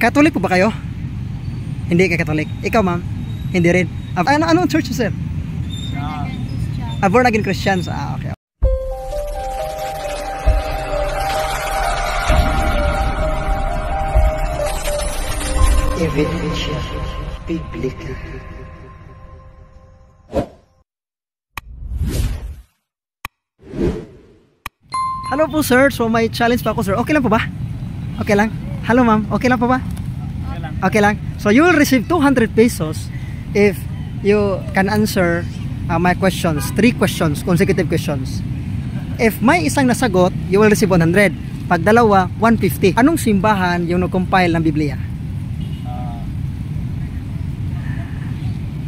Catholic po ba kayo? Hindi ka Catholic. Ikaw, ma'am? Hindi rin. Anong church sir? Born again Christians. Okay. Evidencia Biblica. Hello po sir, so may challenge pa ako sir. Okay lang po ba? Okay lang? Hello ma'am, okay lang po ba? Okay lang. Okay lang. So you will receive 200 pesos if you can answer my questions, 3 questions, consecutive questions. If may isang nasagot, you will receive 100. Pag dalawa, 150. Anong simbahan yung nag-compile ng Biblia?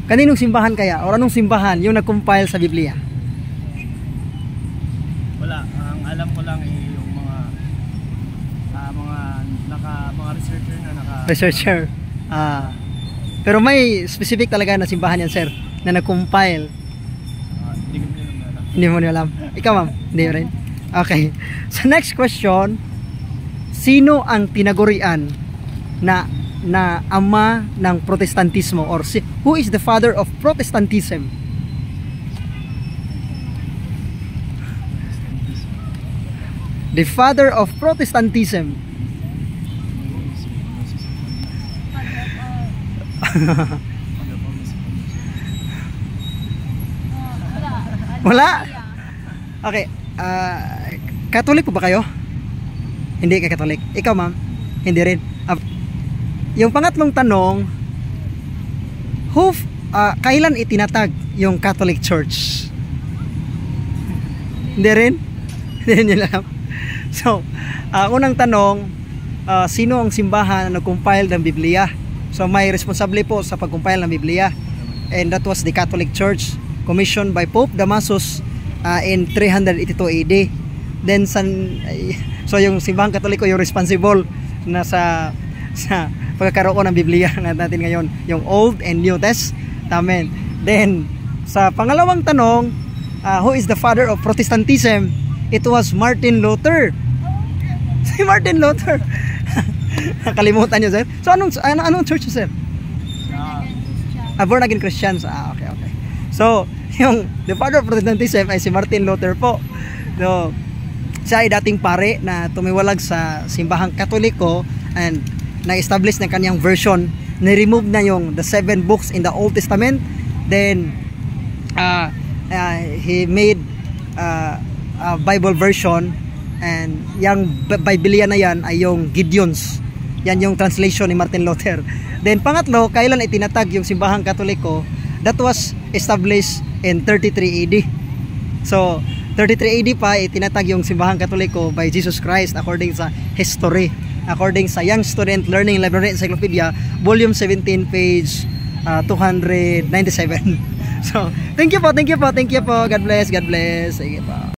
Kaninong simbahan kaya? O anong simbahan yung nag-compile sa Biblia? Wala. Ang alam ko lang yung mga researcher na Researcher. Pero may specific talaga na simbahan yan sir na nag-compile. hindi ko alam. Hindi mo niyo alam. Ikaw ma'am? Hindi rin. Okay. So next question, sino ang tinagurian na ama ng Protestantismo, or who is the father of Protestantism? The father of Protestantism. Wala? Okay. Catholic po ba kayo? Hindi ka Catholic. Ikaw ma'am? Hindi rin. Yung pangatlong tanong, kailan itinatag yung Catholic Church? Hindi rin? Hindi rin nila alam. So, unang tanong, sino ang simbahan na nag-compile ng Biblia? So, may responsable po sa pag-compile ng Biblia. And that was the Catholic Church, commissioned by Pope Damasus in 382 AD. Then, so yung simbahang Katoliko yung responsible na sa pagkakaroon ng Biblia natin ngayon, yung Old and New Testament. Then, sa pangalawang tanong, who is the father of Protestantism? It was Martin Luther. Si Martin Luther. Nakalimutan niyo, sir? So, anong church, sir? Born again Christians. Okay. So, yung the father of Protestantism ay si Martin Luther po. So, siya ay dating pare na tumiwalag sa simbahang Katoliko and na-establish na kanyang version. Ni-remove na yung the 7 books in the Old Testament. Then, he made a Bible version, and yung Biblia na yan ay yung Gideon's. Yan yung translation ni Martin Luther. Then pangatlo, kailan itinatag yung simbahang Katoliko? That was established in 33 AD. So 33 AD pa itinatag yung simbahang Katoliko by Jesus Christ according sa history, according sa Young Student Learning Library Encyclopedia, volume 17, page 297. So thank you po. God bless. Sige po.